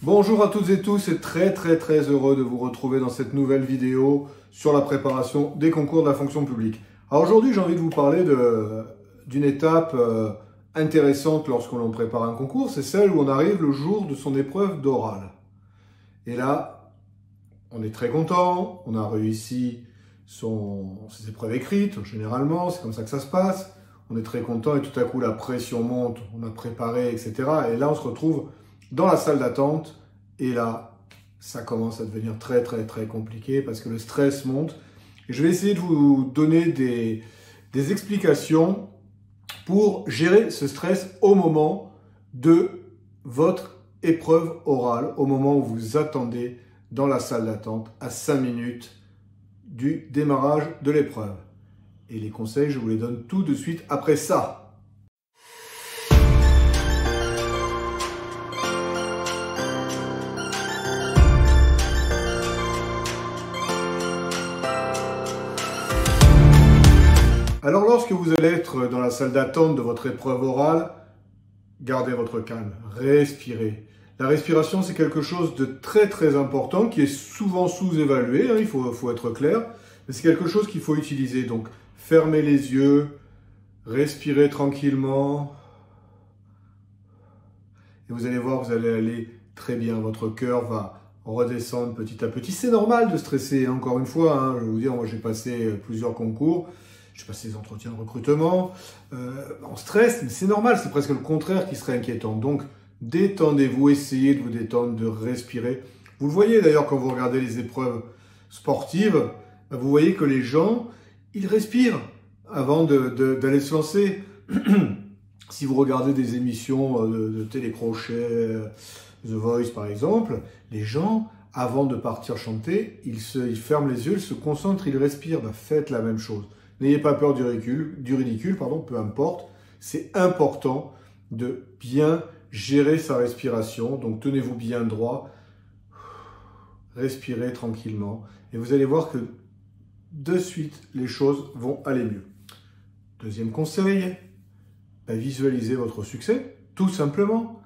Bonjour à toutes et tous et très heureux de vous retrouver dans cette nouvelle vidéo sur la préparation des concours de la fonction publique. Alors aujourd'hui j'ai envie de vous parler d'une étape intéressante lorsqu'on l'on prépare un concours, c'est celle où on arrive le jour de son épreuve d'oral. Et là, on est très content, on a réussi ses épreuves écrites, généralement, c'est comme ça que ça se passe. On est très content et tout à coup la pression monte, on a préparé, etc. Et là on se retrouve dans la salle d'attente, et là, ça commence à devenir très compliqué parce que le stress monte. Et je vais essayer de vous donner des explications pour gérer ce stress au moment de votre épreuve orale, au moment où vous attendez dans la salle d'attente à 5 minutes du démarrage de l'épreuve. Et les conseils, je vous les donne tout de suite après ça. Alors lorsque vous allez être dans la salle d'attente de votre épreuve orale, gardez votre calme, respirez. La respiration, c'est quelque chose de très important qui est souvent sous-évalué, hein, il faut être clair, mais c'est quelque chose qu'il faut utiliser. Donc fermez les yeux, respirez tranquillement, et vous allez voir, vous allez aller très bien, votre cœur va redescendre petit à petit. C'est normal de stresser, hein, encore une fois, hein, je vais vous dire, moi j'ai passé plusieurs concours, j'ai passé des entretiens de recrutement, on stresse, mais c'est normal, c'est presque le contraire qui serait inquiétant. Donc, détendez-vous, essayez de vous détendre, de respirer. Vous le voyez d'ailleurs quand vous regardez les épreuves sportives, vous voyez que les gens, ils respirent avant d'aller se lancer. Si vous regardez des émissions de télécrochet, The Voice par exemple, les gens, avant de partir chanter, ils ferment les yeux, ils se concentrent, ils respirent. Ben, faites la même chose. N'ayez pas peur du ridicule, peu importe. C'est important de bien gérer sa respiration. Donc tenez-vous bien droit, respirez tranquillement. Et vous allez voir que de suite, les choses vont aller mieux. Deuxième conseil, visualisez votre succès, tout simplement.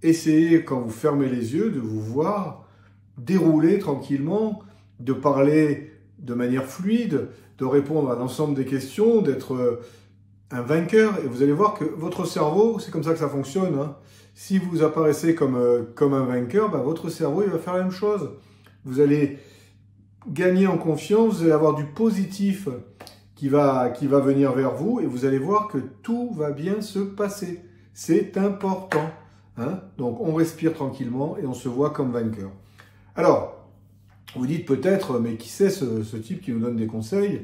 Essayez, quand vous fermez les yeux, de vous voir dérouler tranquillement, de parler de manière fluide, de répondre à l'ensemble des questions, d'être un vainqueur. Et vous allez voir que votre cerveau, c'est comme ça que ça fonctionne, hein. Si vous apparaissez comme un vainqueur, votre cerveau il va faire la même chose. Vous allez gagner en confiance, vous allez avoir du positif qui va venir vers vous, et vous allez voir que tout va bien se passer. C'est important, hein. Donc on respire tranquillement et on se voit comme vainqueur. Alors, vous dites peut-être, mais qui c'est ce type qui nous donne des conseils?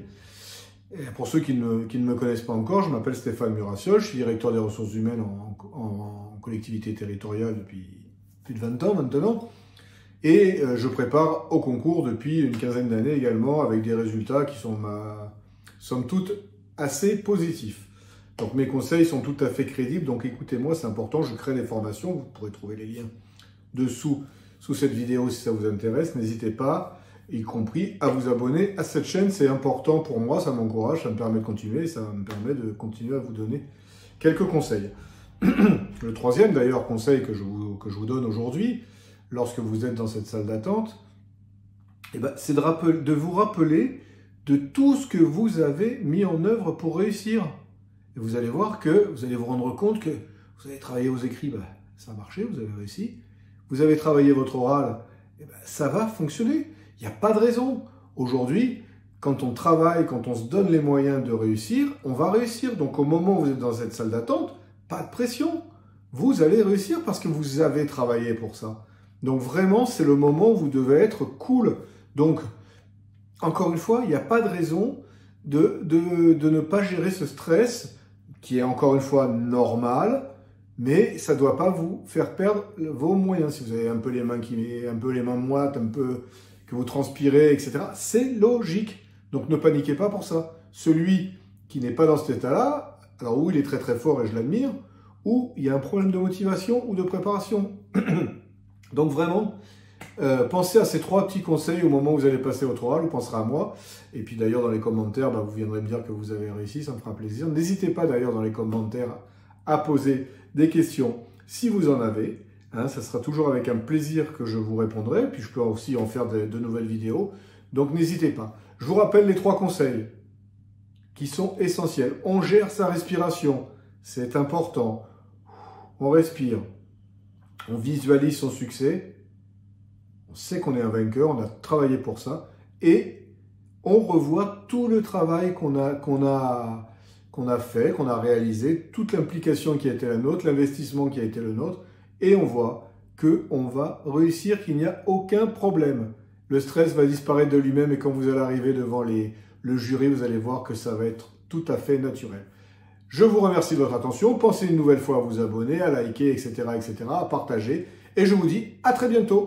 Et pour ceux qui ne me connaissent pas encore, je m'appelle Stéphane Murassiol, je suis directeur des ressources humaines en collectivité territoriale depuis plus de 20 ans maintenant. Et je prépare au concours depuis une quinzaine d'années également, avec des résultats qui sont, somme toute, assez positifs. Donc mes conseils sont tout à fait crédibles, donc écoutez-moi, c'est important, je crée des formations, vous pourrez trouver les liens dessous, sous cette vidéo si ça vous intéresse, n'hésitez pas, y compris à vous abonner à cette chaîne, c'est important pour moi, ça m'encourage, ça me permet de continuer, ça me permet de continuer à vous donner quelques conseils. Le troisième d'ailleurs conseil que je vous donne aujourd'hui, lorsque vous êtes dans cette salle d'attente, c'est de vous rappeler de tout ce que vous avez mis en œuvre pour réussir. Et vous allez voir que, vous allez vous rendre compte que vous avez travaillé vos écrits, ça a marché, vous avez réussi. Vous avez travaillé votre oral, ça va fonctionner. Il n'y a pas de raison. Aujourd'hui, quand on travaille, quand on se donne les moyens de réussir, on va réussir. Donc au moment où vous êtes dans cette salle d'attente, pas de pression. Vous allez réussir parce que vous avez travaillé pour ça. Donc vraiment, c'est le moment où vous devez être cool. Donc, encore une fois, il n'y a pas de raison de ne pas gérer ce stress, qui est encore une fois normal, mais ça ne doit pas vous faire perdre vos moyens. Si vous avez un peu les mains moites, un peu que vous transpirez, etc., c'est logique. Donc ne paniquez pas pour ça. Celui qui n'est pas dans cet état-là, alors où il est très fort et je l'admire, ou il y a un problème de motivation ou de préparation. Donc vraiment, pensez à ces 3 petits conseils au moment où vous allez passer votre oral, vous penserez à moi. Et puis d'ailleurs dans les commentaires, vous viendrez me dire que vous avez réussi, ça me fera plaisir. N'hésitez pas d'ailleurs dans les commentaires à poser des questions si vous en avez. Hein, ça sera toujours avec un plaisir que je vous répondrai. Puis je peux aussi en faire de nouvelles vidéos. Donc n'hésitez pas. Je vous rappelle les 3 conseils qui sont essentiels. On gère sa respiration. C'est important. On respire. On visualise son succès. On sait qu'on est un vainqueur. On a travaillé pour ça. Et on revoit tout le travail qu'on a fait, qu'on a réalisé, toute l'implication qui a été la nôtre, l'investissement qui a été le nôtre. Et on voit qu'on va réussir, qu'il n'y a aucun problème. Le stress va disparaître de lui-même et quand vous allez arriver devant le jury, vous allez voir que ça va être tout à fait naturel. Je vous remercie de votre attention. Pensez une nouvelle fois à vous abonner, à liker, etc., à partager. Et je vous dis à très bientôt.